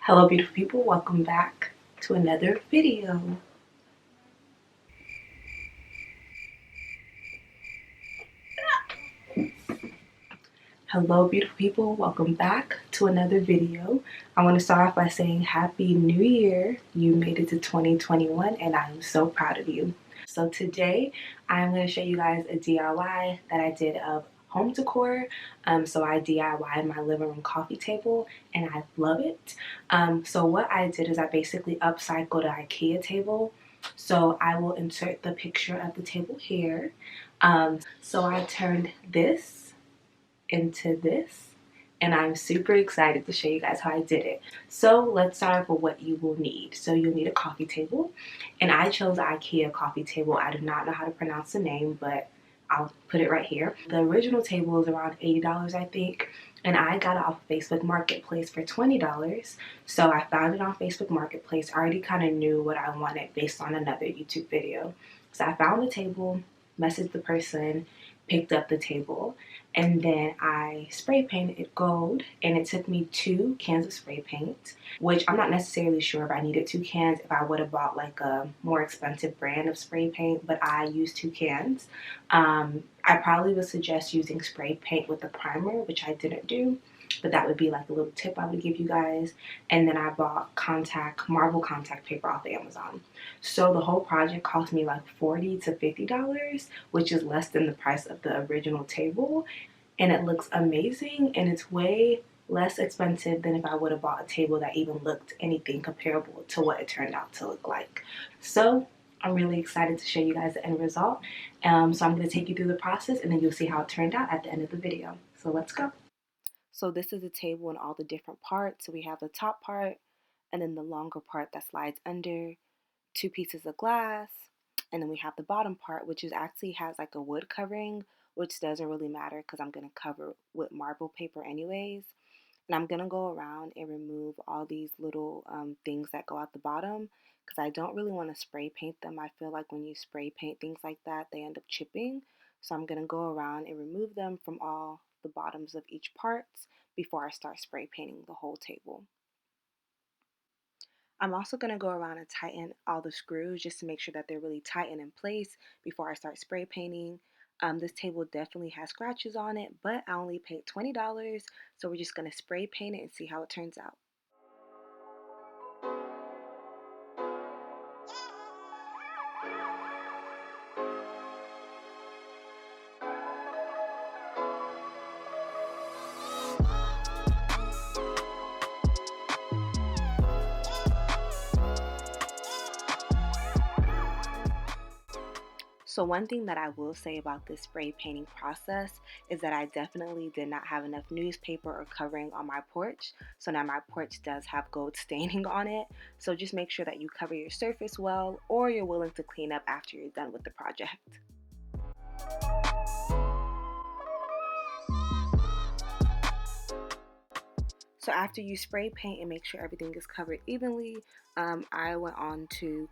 Hello beautiful people, welcome back to another video. Hello beautiful people, welcome back to another video. I want to start off by saying Happy New Year. You made it to 2021 and I am so proud of you. So today I'm going to show you guys a DIY that I did of home decor. So I DIY'd my living room coffee table and I love it. So what I did is I basically upcycled an IKEA table. So I will insert the picture of the table here. So I turned this into this and I'm super excited to show you guys how I did it. So let's start off with what you will need. So you'll need a coffee table, and I chose the IKEA coffee table. I do not know how to pronounce the name, but I'll put it right here. The original table is around $80 I think, and I got it off Facebook Marketplace for $20. So I found it on Facebook Marketplace. I already kind of knew what I wanted based on another YouTube video. So I found the table, messaged the person, picked up the table, and then I spray painted it gold, and it took me 2 cans of spray paint, which I'm not necessarily sure if I needed 2 cans if I would have bought like a more expensive brand of spray paint, but I used 2 cans. I probably would suggest using spray paint with a primer, which I didn't do, but that would be like a little tip I would give you guys. And then I bought marble contact paper off Amazon. So the whole project cost me like $40 to $50, which is less than the price of the original table. And it looks amazing, and it's way less expensive than if I would have bought a table that even looked anything comparable to what it turned out to look like. So I'm really excited to show you guys the end result. So I'm going to take you through the process, and then you'll see how it turned out at the end of the video. So let's go. So this is the table and all the different parts. So we have the top part, and then the longer part that slides under, 2 pieces of glass, and then we have the bottom part, which is actually has like a wood covering, which doesn't really matter because I'm going to cover with marble paper anyways. And I'm going to go around and remove all these little things that go out the bottom, because I don't really want to spray paint them. I feel like when you spray paint things like that, they end up chipping. So I'm going to go around and remove them from all the bottoms of each parts before I start spray painting the whole table. I'm also going to go around and tighten all the screws just to make sure that they're really tight and in place before I start spray painting. This table definitely has scratches on it, but I only paid $20, so we're just going to spray paint it and see how it turns out. So one thing that I will say about this spray painting process is that I definitely did not have enough newspaper or covering on my porch. So now my porch does have gold staining on it. So just make sure that you cover your surface well, or you're willing to clean up after you're done with the project. So after you spray paint and make sure everything is covered evenly, I went on to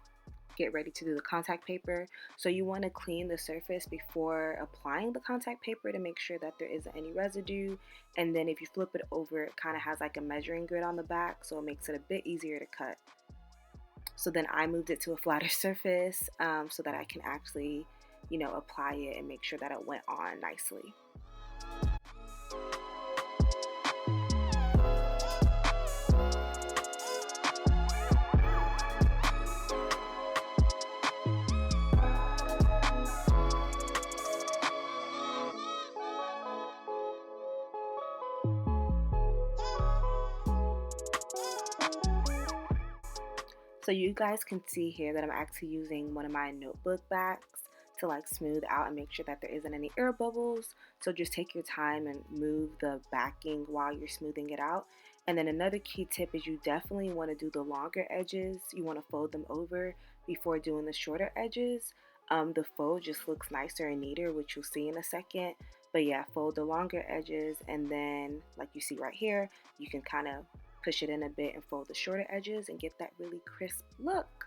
get ready to do the contact paper. So you want to clean the surface before applying the contact paper to make sure that there isn't any residue. And then if you flip it over, it kind of has like a measuring grid on the back, so it makes it a bit easier to cut. So then I moved it to a flatter surface so that I can actually, apply it and make sure that it went on nicely. So you guys can see here that I'm actually using one of my notebook backs to like smooth out and make sure that there isn't any air bubbles. So just take your time and move the backing while you're smoothing it out. And then another key tip is you definitely want to do the longer edges. You want to fold them over before doing the shorter edges. The fold just looks nicer and neater, which you'll see in a second. But yeah, fold the longer edges, and then like you see right here, you can kind of push it in a bit and fold the shorter edges and get that really crisp look.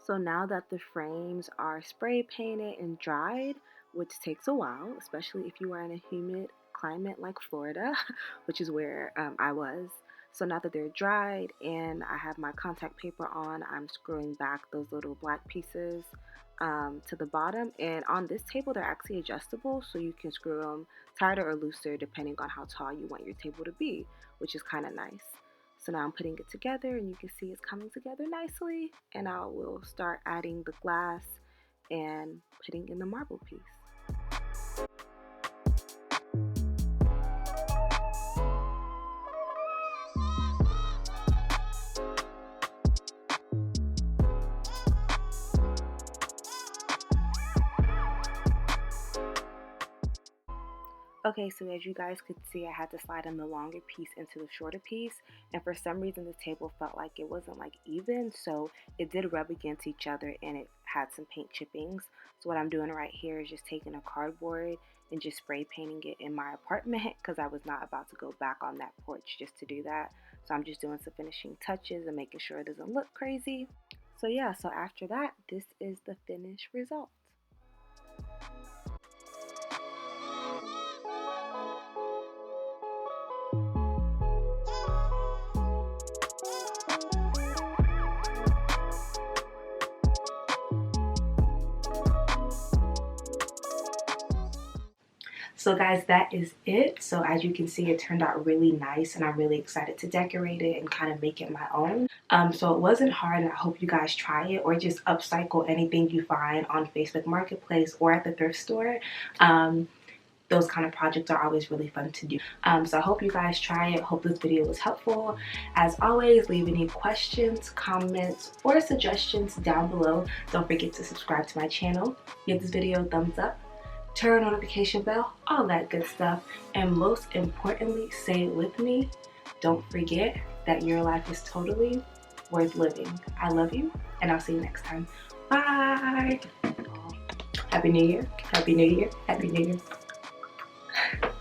So now that the frames are spray painted and dried, which takes a while, especially if you are in a humid climate like Florida, which is where I was. So now that they're dried and I have my contact paper on, I'm screwing back those little black pieces to the bottom. And on this table, they're actually adjustable, so you can screw them tighter or looser depending on how tall you want your table to be, which is kind of nice. So now I'm putting it together and you can see it's coming together nicely, and I will start adding the glass and putting in the marble piece. Okay, so as you guys could see, I had to slide in the longer piece into the shorter piece, and for some reason the table felt like it wasn't like even, so it did rub against each other and it had some paint chippings. So what I'm doing right here is just taking a cardboard and just spray painting it in my apartment because I was not about to go back on that porch just to do that. So I'm just doing some finishing touches and making sure it doesn't look crazy. So yeah, so after that, this is the finished result. So guys, that is it. So as you can see, it turned out really nice and I'm really excited to decorate it and kind of make it my own. So it wasn't hard, and I hope you guys try it or just upcycle anything you find on Facebook Marketplace or at the thrift store. Those kind of projects are always really fun to do. So I hope you guys try it. Hope this video was helpful. As always, leave any questions, comments, or suggestions down below. Don't forget to subscribe to my channel. Give this video a thumbs up. Turn on notification bell, all that good stuff. And most importantly, say it with me. Don't forget that your life is totally worth living. I love you, and I'll see you next time. Bye. Happy New Year. Happy New Year. Happy New Year.